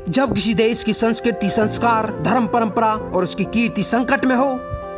जब किसी देश की संस्कृति, संस्कार, धर्म, परंपरा और उसकी कीर्ति संकट में हो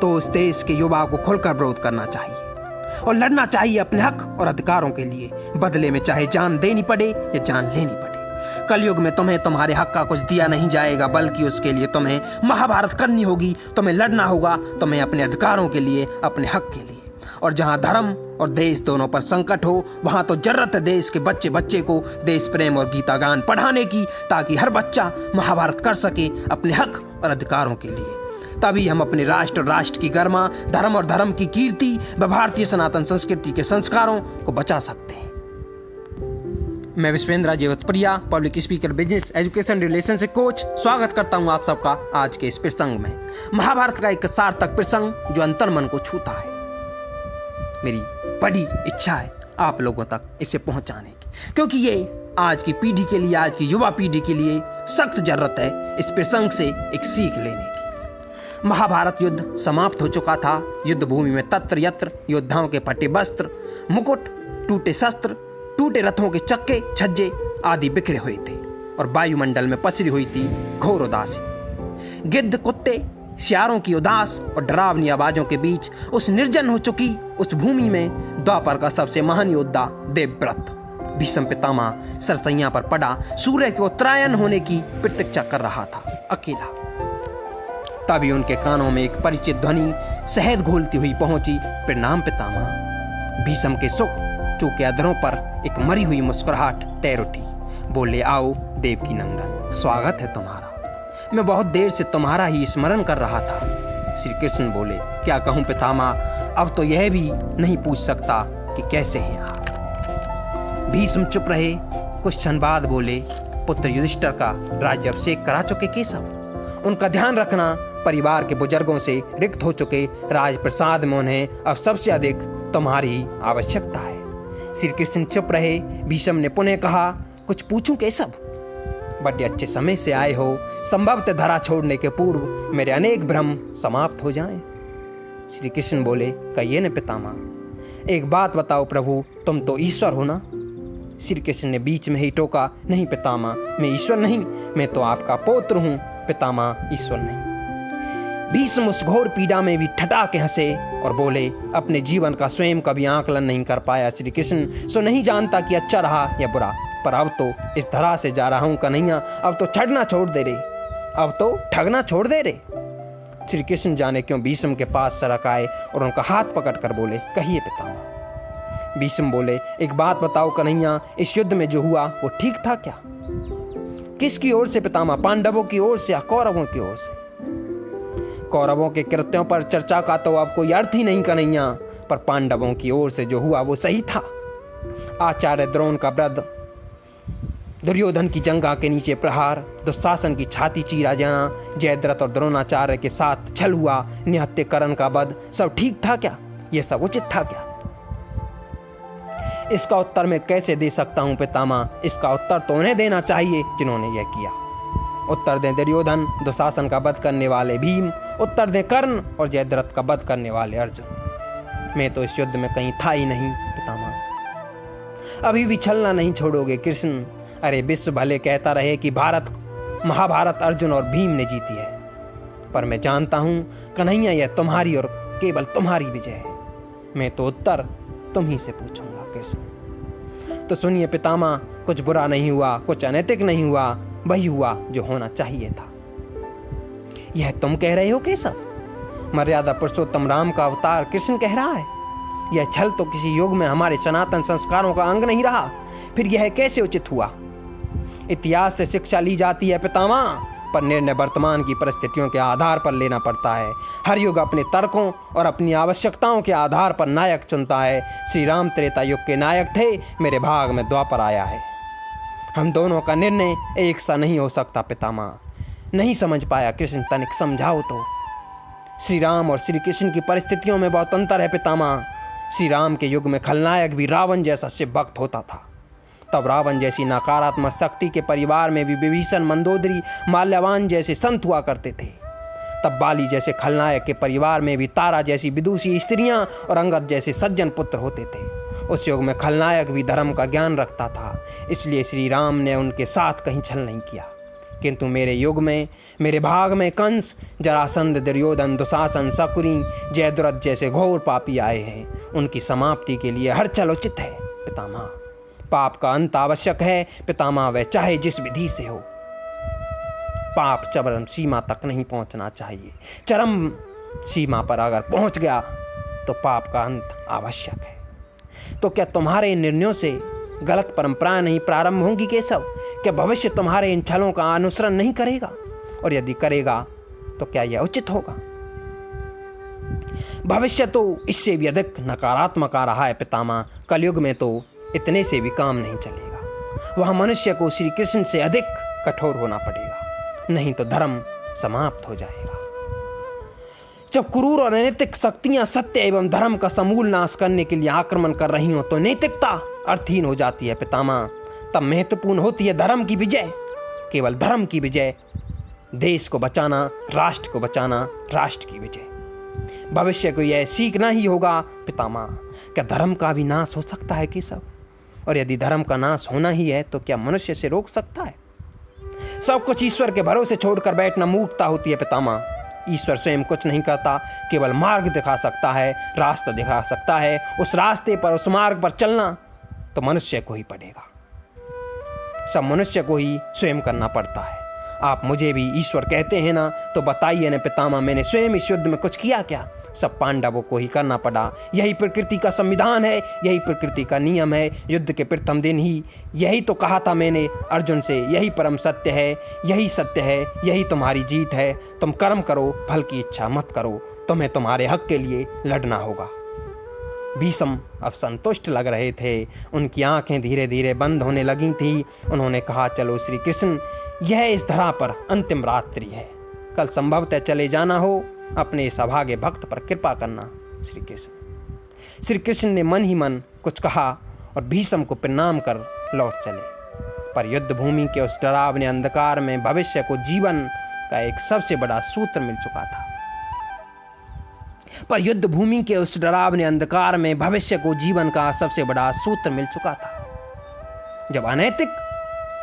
तो उस देश के युवा को खुलकर विरोध करना चाहिए और लड़ना चाहिए अपने हक और अधिकारों के लिए, बदले में चाहे जान देनी पड़े या जान लेनी पड़े। कलयुग में तुम्हें तुम्हारे हक का कुछ दिया नहीं जाएगा, बल्कि उसके लिए तुम्हें महाभारत करनी होगी। तुम्हें लड़ना होगा, तुम्हें अपने अधिकारों के लिए, अपने हक के लिए। और जहां धर्म और देश दोनों पर संकट हो, वहां तो जरूरत है देश के बच्चे बच्चे को देश प्रेम और गीता गान पढ़ाने की, ताकि हर बच्चा महाभारत कर सके अपने हक और अधिकारों के लिए। तभी हम अपने राष्ट्र और राष्ट्र की गरिमा, धर्म और धर्म की कीर्ति व भारतीय सनातन संस्कृति के संस्कारों को बचा सकते हैं। मैं Vishwendra Jevatpriya, public speaker, business education relation से कोच, स्वागत करता हूं आप सबका आज के इस प्रसंग में। महाभारत का एक सार्थक प्रसंग जो अंतर मन को छूता है। मेरी बड़ी इच्छा है आप लोगों तक इसे पहुंचाने की, क्योंकि ये आज की पीढ़ी के लिए, आज की युवा पीढ़ी के लिए सख्त जरूरत है इस प्रसंग से एक सीख लेने की। महाभारत युद्ध समाप्त हो चुका था। युद्ध भूमि में तत्र यत्र योद्धाओं के फटे वस्त्र, मुकुट, टूटे शस्त्र, टूटे रथों के चक्के, छज्जे आदि बिखरे हुए थे और वायुमंडल में पसरी हुई थी घोर उदासी। गिद्ध, कुत्ते, सियारों की उदास और डरावनी आवाजों के बीच उस निर्जन हो चुकी उस भूमि में द्वापर का सबसे महान योद्धा देवव्रत भीष्म पितामह सरसैया पर पड़ा सूर्य के उत्तरायण होने की प्रतीक्षा कर रहा था, अकेला। तभी उनके कानों में एक परिचित ध्वनि शहद घोलती हुई पहुंची। प्रणाम पितामह। भीष्म के सुख चूके अधरों पर एक मरी हुई मुस्कुराहट तैर उठी। बोले, आओ देवकी नंदन, स्वागत है तुम्हारा। मैं बहुत देर से तुम्हारा ही स्मरण कर रहा था। श्री कृष्ण बोले, क्या कहूं पितामह, अब तो यह भी नहीं पूछ सकता कि कैसे हैं आप। भीष्म चुप रहे। कुछ क्षण बाद बोले, पुत्र युधिष्ठिर का राज्य अभिषेक करा चुके केशव, उनका ध्यान रखना। परिवार के बुजुर्गों से रिक्त हो चुके राजप्रसाद में उन्हें अब सबसे अधिक तुम्हारी आवश्यकता है। श्री कृष्ण चुप रहे। भीष्म ने पुनः कहा, कुछ पूछूं केशव? बड़े अच्छे समय से आए हो। संभवतः धरा छोड़ने के पूर्व मेरे अनेक भ्रम समाप्त हो जाएं। श्री कृष्ण बोले, कहिए न पितामह। एक बात बताओ प्रभु, तुम तो ईश्वर हो ना? श्री कृष्ण ने बीच में ही टोका, नहीं पितामह, मैं ईश्वर नहीं, मैं तो आपका पुत्र हूं पितामह, ईश्वर नहीं। भीष्म उस घोर पीड़ा में भी ठटा के हंसे और बोले, अपने जीवन का स्वयं कभी आकलन नहीं कर पाया श्री कृष्ण, सो नहीं जानता कि अच्छा रहा या बुरा। पर अब तो इस धरा से जा रहा हूं कन्हैया, अब तो ठगना छोड़ दे रे, अब तो ठगना छोड़ दे रे। श्री कृष्ण जाने क्यों भीष्म के पास सरक आए और उनका हाथ पकड़कर बोले, कहिए पितामह। भीष्म बोले, एक बात बताओ कन्हैया, इस युद्ध में जो हुआ वो ठीक था क्या? किसकी ओर से पितामह? पांडवों की ओर से या कौरवों की ओर से? कौरवों के कृत्यों पर चर्चा का तो अब कोई अर्थ ही नहीं कन्हैया, पर पांडवों की ओर से जो हुआ वो सही था। आचार्य द्रोण का वध, दुर्योधन की जंघा के नीचे प्रहार, दुशासन की छाती चीरा जाना, जयद्रथ और द्रोणाचार्य के साथ छल हुआ, निहत्थे कर्ण का वध, सब ठीक था क्या? ये सब उचित था क्या? इसका उत्तर मैं कैसे दे सकता हूं पितामह? इसका उत्तर तो उन्हें देना चाहिए जिन्होंने यह किया। उत्तर दें दुर्योधन, दुशासन का वध करने वाले भीम, उत्तर दें कर्ण और जयद्रथ का वध करने वाले अर्जुन। मैं तो इस युद्ध में कहीं था ही नहीं पितामह। अभी भी छलना नहीं छोड़ोगे कृष्ण? अरे विश्व भले कहता रहे कि महाभारत अर्जुन और भीम ने जीती है, पर मैं जानता हूं कन्हैया यह तुम्हारी और केवल तुम्हारी विजय है। मैं तो उत्तर तुम ही से पूछूंगा कृष्ण। तो सुनिए पितामह, कुछ बुरा नहीं हुआ, कुछ अनैतिक नहीं हुआ, वही हुआ जो होना चाहिए था। यह तुम कह रहे हो केशव? मर्यादा पुरुषोत्तम राम का अवतार कृष्ण कह रहा है। यह छल तो किसी युग में हमारे सनातन संस्कारों का अंग नहीं रहा, फिर यह कैसे उचित हुआ? इतिहास से शिक्षा ली जाती है पितामह, पर निर्णय वर्तमान की परिस्थितियों के आधार पर लेना पड़ता है। हर युग अपने तर्कों और अपनी आवश्यकताओं के आधार पर नायक चुनता है। श्री राम त्रेता युग के नायक थे, मेरे भाग में द्वापर आया है। हम दोनों का निर्णय एक सा नहीं हो सकता पितामह। नहीं समझ पाया कृष्ण, तनिक समझाओ तो। श्री राम और श्री कृष्ण की परिस्थितियों में बहुत अंतर है पितामह। श्री राम के युग में खलनायक भी रावण जैसा शिव भक्त होता था। तब रावण जैसी नकारात्मक शक्ति के परिवार में भी विभीषण, मंदोदरी, माल्यवान जैसे संत हुआ करते थे। तब बाली जैसे खलनायक के परिवार में भी तारा जैसी विदुषी स्त्रियां और अंगद जैसे सज्जन पुत्र होते थे। उस युग में खलनायक भी धर्म का ज्ञान रखता था, इसलिए श्री राम ने उनके साथ कहीं छल नहीं किया। किंतु मेरे युग में, मेरे भाग में कंस, जरासंध, दुर्योधन, दुशासन, शकुनी, जयद्रथ जैसे घोर पापी आए हैं। उनकी समाप्ति के लिए हलचल उचित है पितामह। पाप का अंत आवश्यक है पितामह, वह चाहे जिस विधि से हो। पाप चरम सीमा तक नहीं पहुंचना चाहिए। चरम सीमा पर अगर पहुंच गया तो पाप का अंत आवश्यक है। तो क्या तुम्हारे निर्णयों से गलत परंपराएं नहीं प्रारंभ होंगी केशव? क्या भविष्य तुम्हारे इन छलों का अनुसरण नहीं करेगा? और यदि करेगा तो क्या यह उचित होगा? भविष्य तो इससे भी अधिक नकारात्मक आ रहा है पितामह। कलयुग में तो इतने से भी काम नहीं चलेगा। वहां मनुष्य को श्री कृष्ण से अधिक कठोर होना पड़ेगा, नहीं तो धर्म समाप्त हो जाएगा। जब क्रूर और अनैतिक शक्तियां सत्य एवं धर्म का समूल नाश करने के लिए आक्रमण कर रही हो तो नैतिकता अर्थहीन हो जाती है पितामह। तब महत्वपूर्ण होती है धर्म की विजय। केवल धर्म की विजय, देश को बचाना, राष्ट्र को बचाना, राष्ट्र की विजय। भविष्य को यह सीखना ही होगा पितामह। क्या धर्म का भी नाश हो सकता है केशव? और यदि धर्म का नाश होना ही है तो क्या मनुष्य से रोक सकता है? सब कुछ ईश्वर के भरोसे छोड़कर बैठना मूर्खता होती है पितामह। ईश्वर स्वयं कुछ नहीं करता, केवल मार्ग दिखा सकता है, रास्ता दिखा सकता है। उस रास्ते पर, उस मार्ग पर चलना तो मनुष्य को ही पड़ेगा। सब मनुष्य को ही स्वयं करना पड़ता है। आप मुझे भी ईश्वर कहते हैं ना, तो बताइए ना पितामह, मैंने स्वयं इस युद्ध में कुछ किया क्या? सब पांडवों को ही करना पड़ा। यही प्रकृति का संविधान है, यही प्रकृति का नियम है। युद्ध के प्रथम दिन ही यही तो कहा था मैंने अर्जुन से, यही परम सत्य है, यही सत्य है, यही तुम्हारी जीत है। तुम कर्म करो, फल की इच्छा मत करो। तुम्हें तुम्हारे हक के लिए लड़ना होगा। भीष्म अब संतुष्ट लग रहे थे। उनकी आंखें धीरे धीरे बंद होने लगी थी। उन्होंने कहा, चलो श्री कृष्ण, यह इस धरा पर अंतिम रात्रि है। कल संभवतः चले जाना हो। अपने इस अभागे भक्त पर कृपा करना श्री कृष्ण। श्री कृष्ण ने मन ही मन कुछ कहा और भीष्म को प्रणाम कर लौट चले। पर युद्ध भूमि के उस डरावने अंधकार में भविष्य को जीवन का एक सबसे बड़ा सूत्र मिल चुका था। पर युद्ध भूमि के उस डरावने अंधकार में भविष्य को जीवन का सबसे बड़ा सूत्र मिल चुका था। जब अनैतिक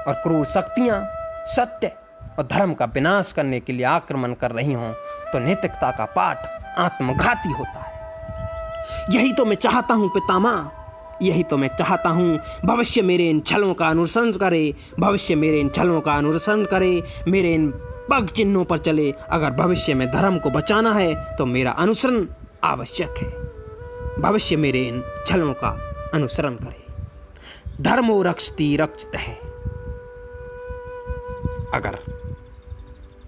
और क्रूर शक्तियां सत्य और धर्म का विनाश करने के लिए आक्रमण कर रही हों तो नैतिकता का पाठ आत्मघाती होता है। यही तो मैं चाहता हूं पितामह, यही तो मैं चाहता हूं। भविष्य मेरे इन छलों का अनुसरण करे, भविष्य मेरे इन छलों का अनुसरण करे, मेरे इन पग चिन्हों पर चले। अगर भविष्य में धर्म को बचाना है तो मेरा अनुसरण आवश्यक है। भविष्य मेरे इन छलों का अनुसरण करे। धर्मो रक्षति रक्षितः। अगर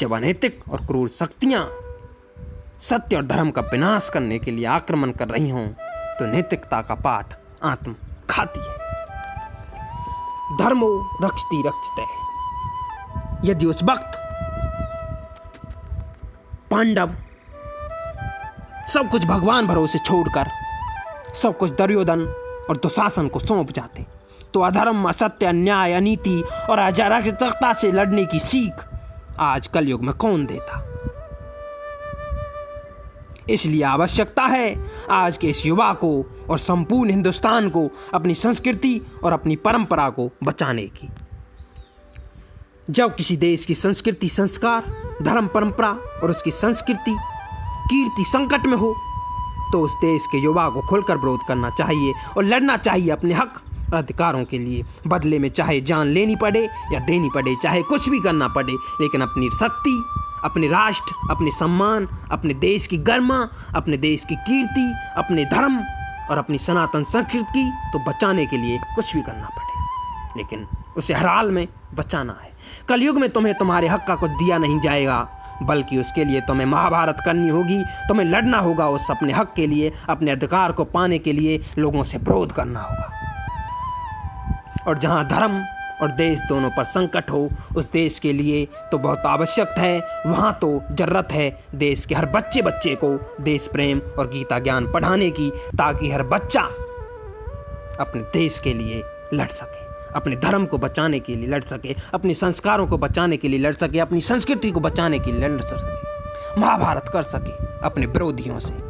जब अनैतिक और क्रूर शक्तियां सत्य और धर्म का विनाश करने के लिए आक्रमण कर रही हों तो नैतिकता का पाठ आत्मघाती है। धर्मो रक्षति रक्षितः। यदि उस वक्त पांडव सब कुछ भगवान भरोसे छोड़कर सब कुछ दुर्योधन और दुशासन को सौंप जाते तो अधर्म, असत्य, अन्याय, अनीति और अराजकता से लड़ने की सीख आज कलयुग में कौन देता? इसलिए आवश्यकता है आज के इस युवा को और संपूर्ण हिंदुस्तान को अपनी संस्कृति और अपनी परंपरा को बचाने की। जब किसी देश की संस्कृति, संस्कार, धर्म, परंपरा और उसकी संस्कृति, कीर्ति संकट में हो तो उस देश के युवा को खुलकर विरोध करना चाहिए और लड़ना चाहिए अपने हक और अधिकारों के लिए। बदले में चाहे जान लेनी पड़े या देनी पड़े, चाहे कुछ भी करना पड़े, लेकिन अपनी शक्ति, अपने राष्ट्र, अपने सम्मान, अपने देश की गरिमा, अपने देश की कीर्ति, अपने धर्म और अपनी सनातन संस्कृति तो बचाने के लिए कुछ भी करना पड़े, लेकिन उसे हर हाल में बचाना है। कलयुग में तुम्हें तुम्हारे हक का कुछ दिया नहीं जाएगा, बल्कि उसके लिए तुम्हें महाभारत करनी होगी। तुम्हें लड़ना होगा उस अपने हक के लिए, अपने अधिकार को पाने के लिए लोगों से विरोध करना होगा। और जहां धर्म और देश दोनों पर संकट हो उस देश के लिए तो बहुत आवश्यक है, वहां तो जरूरत है देश के हर बच्चे को देश प्रेम और गीता ज्ञान पढ़ाने की, ताकि हर बच्चा अपने देश के लिए लड़ सके, अपने धर्म को बचाने के लिए लड़ सके, अपने संस्कारों को बचाने के लिए लड़ सके, अपनी संस्कृति को बचाने के लिए लड़ सके, महाभारत कर सके अपने विरोधियों से।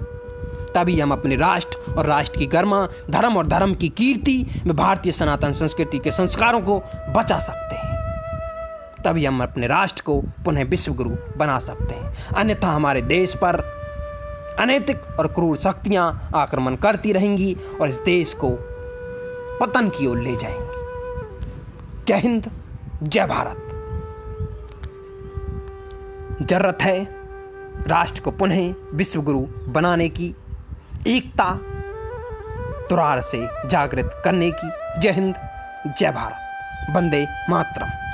तभी हम अपने राष्ट्र और राष्ट्र की गरिमा, धर्म और धर्म की कीर्ति में भारतीय सनातन संस्कृति के संस्कारों को बचा सकते हैं। तभी हम अपने राष्ट्र को पुनः विश्व गुरु बना सकते हैं। अन्यथा हमारे देश पर अनैतिक और क्रूर शक्तियां आक्रमण करती रहेंगी और इस देश को पतन की ओर ले जाएंगी। जय हिंद, जय भारत। जरूरत है राष्ट्र को पुनः विश्व गुरु बनाने की, एकता तुरार से जागृत करने की। जय हिंद, जय भारत। वंदे मातरम।